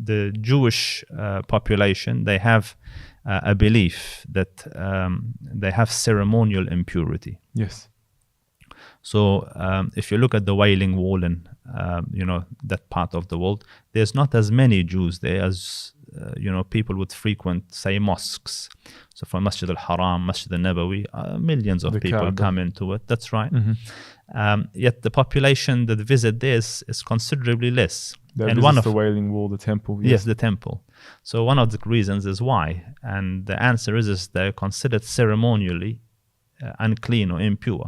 the Jewish population, they have a belief that they have ceremonial impurity. Yes. So if you look at the Wailing Wall and that part of the world, there's not as many Jews there as people would frequent, say, mosques. So from Masjid Al Haram, Masjid Al Nabawi, millions of people Kaaba. come into it. That's right. Mm-hmm. Yet the population that visit this is considerably less. That And is one of the Wailing Wall, the temple. yes, the temple. So one of the reasons is why, and the answer is they're considered ceremonially unclean or impure.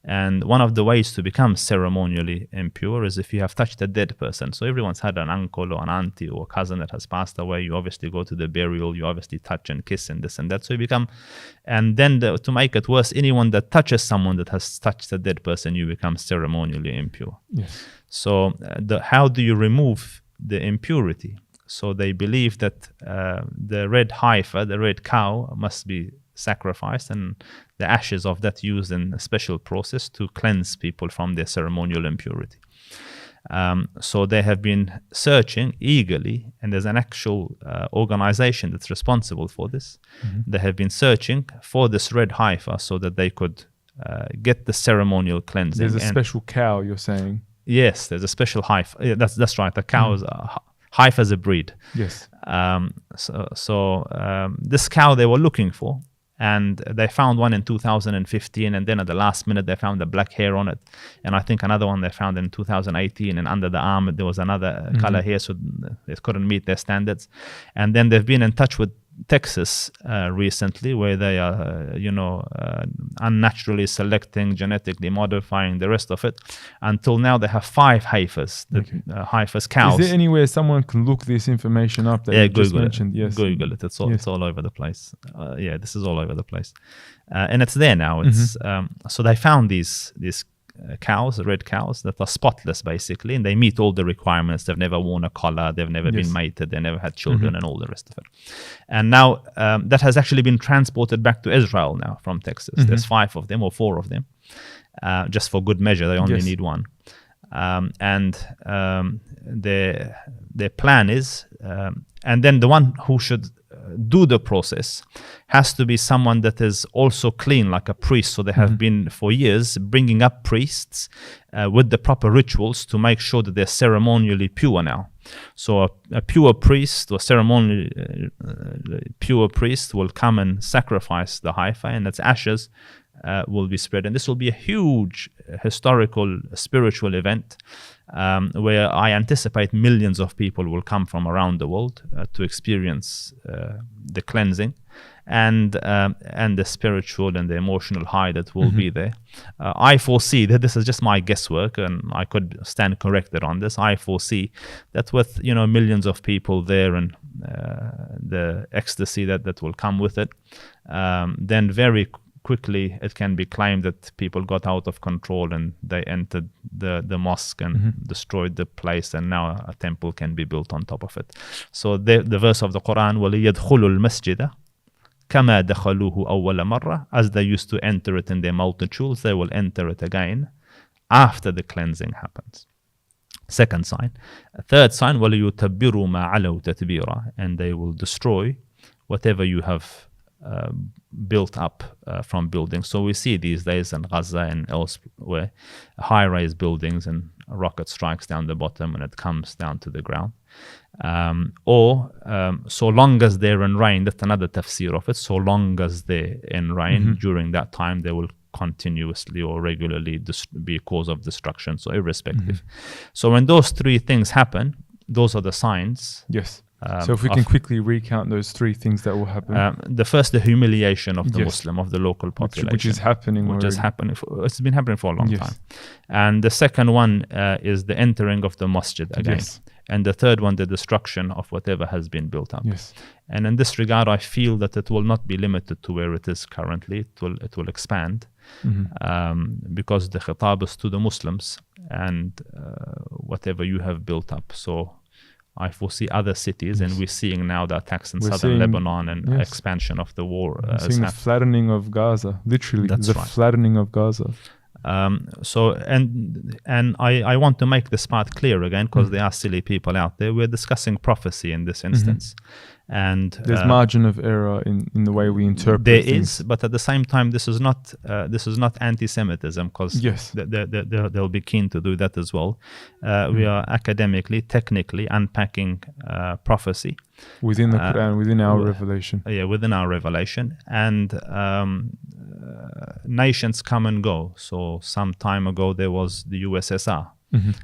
And one of the ways to become ceremonially impure is if you have touched a dead person. So everyone's had an uncle or an auntie or a cousin that has passed away. You obviously go to the burial, you obviously touch and kiss and this and that. So you become, and then to make it worse, anyone that touches someone that has touched a dead person, you become ceremonially impure. Yes. So how do you remove the impurity? So they believe that the red heifer, the red cow, must be sacrificed, and the ashes of that used in a special process to cleanse people from their ceremonial impurity. So they have been searching eagerly, and there's an actual organization that's responsible for this. Mm-hmm. They have been searching for this red heifer so that they could get the ceremonial cleansing. There's a special cow, you're saying? Yes, there's a special heifer. Yeah, that's right. The cow is heifer is a breed. Yes. This cow they were looking for, and they found one in 2015, and then at the last minute they found a black hair on it, and I think another one they found in 2018, and under the arm there was another color hair, so they couldn't meet their standards. And then they've been in touch with Texas recently, where they are unnaturally selecting, genetically modifying the rest of it. Until now they have 5 heifers, heifers cows. Is there anywhere someone can look this information up that you just mentioned? Yes, Google it. It's all over the place. This is all over the place, and it's there now. It's so they found these cows, red cows that are spotless basically, and they meet all the requirements. They've never worn a collar, they've never been mated, they never had children, and all the rest of it. And now that has actually been transported back to Israel now from Texas. There's 5 of them or 4 of them, just for good measure. They only need one. And their plan is, and then the one who should do the process has to be someone that is also clean, like a priest. So they have been for years bringing up priests with the proper rituals to make sure that they're ceremonially pure now. So a pure priest or ceremonially pure priest will come and sacrifice the heifer, and its ashes will be spread. And this will be a huge historical, spiritual event where I anticipate millions of people will come from around the world to experience the cleansing and the spiritual and the emotional high that will be there. I foresee that, this is just my guesswork, and I could stand corrected on this. I foresee that with millions of people there and the ecstasy that will come with it, then very quickly it can be claimed that people got out of control and they entered the mosque and destroyed the place, and now a temple can be built on top of it. So the verse of the Quran, وَلِيَدْخُلُوا الْمَسْجِدَ كَمَا دَخَلُوهُ أَوَّلَ مَرَّةٍ, as they used to enter it in their multitudes, they will enter it again after the cleansing happens. Second sign. A third sign, وَلِيُتَبِّرُوا مَا عَلَوْا تَتْبِيرًا, and they will destroy whatever you have built up from buildings. So we see these days in Gaza and elsewhere high-rise buildings, and a rocket strikes down the bottom and it comes down to the ground. So long as they're in rain, that's another tafsir of it. So long as they're in rain, during that time they will continuously or regularly be a cause of destruction. So irrespective. So when those 3 things happen, those are the signs. Yes. So if we can quickly recount those 3 things that will happen. The first, the humiliation of the Muslim, of the local population. Which is happening already. It's been happening for a long time. And the second one is the entering of the masjid again. And the third one, the destruction of whatever has been built up. And in this regard, I feel that it will not be limited to where it is currently. It will expand because the khitab is to the Muslims and whatever you have built up. So I foresee other cities, and we're seeing now the attacks in southern Lebanon and expansion of the war. We're seeing the flattening of Gaza, literally. Flattening of Gaza. I want to make this part clear again, because there are silly people out there. We're discussing prophecy in this instance. And there's margin of error in the way we interpret there things. is, but at the same time, this is not anti-Semitism, because Yes. they'll be keen to do that as well. We are academically, technically unpacking prophecy Within the Quran, within our revelation. Yeah, within our revelation. And nations come and go. So some time ago, there was the USSR,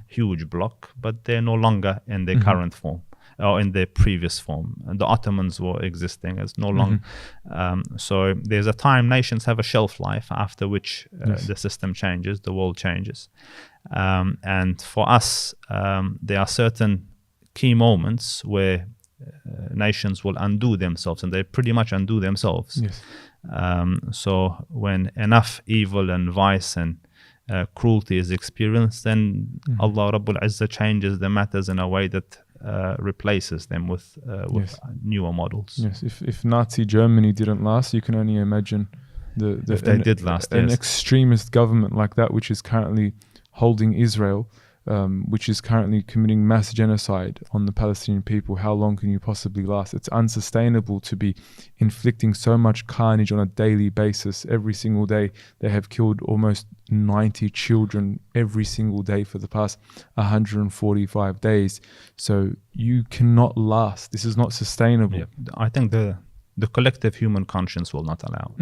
huge bloc, but they're no longer in their current form, or in their previous form. And the Ottomans were existing as no longer. So there's a time nations have a shelf life, after which the system changes, the world changes. And for us, there are certain key moments where nations will undo themselves, and they pretty much undo themselves. Yes. So when enough evil and vice and cruelty is experienced, then Allah Rabbul Izzah changes the matters in a way that replaces them with newer models. Yes. If Nazi Germany didn't last, you can only imagine if they did last. An extremist government like that, which is currently holding Israel, which is currently committing mass genocide on the Palestinian people. How long can you possibly last? It's unsustainable to be inflicting so much carnage on a daily basis. Every single day, they have killed almost 90 children every single day for the past 145 days. So you cannot last. This is not sustainable. Yeah. I think the collective human conscience will not allow.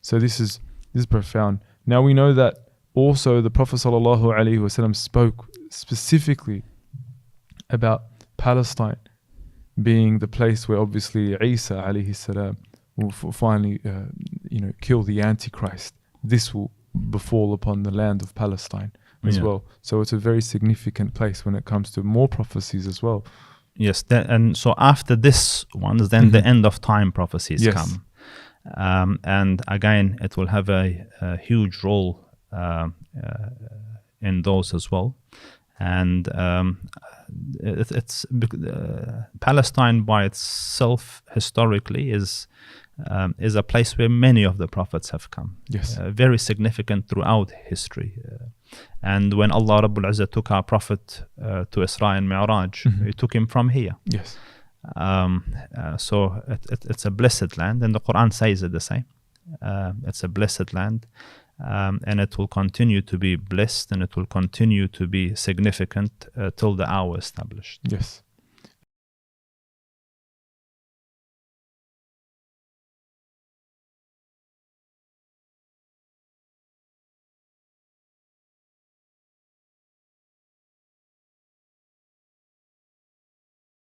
So this is profound. Now we know that also the Prophet ﷺ spoke specifically about Palestine being the place where obviously Isa alayhi salam will finally kill the Antichrist. This will befall upon the land of Palestine as well. So it's a very significant place when it comes to more prophecies as well. Yes, and so after this one, then the end of time prophecies come. And again, it will have a huge role in those as well. And it's Palestine by itself historically is a place where many of the prophets have come. Yes. Very significant throughout history. And when Allah Rabbul Izzah took our prophet to Isra and Mi'raj, he took him from here. Yes. So it's a blessed land, and the Quran says it the same. It's a blessed land. And it will continue to be blessed, and it will continue to be significant till the hour established. Yes.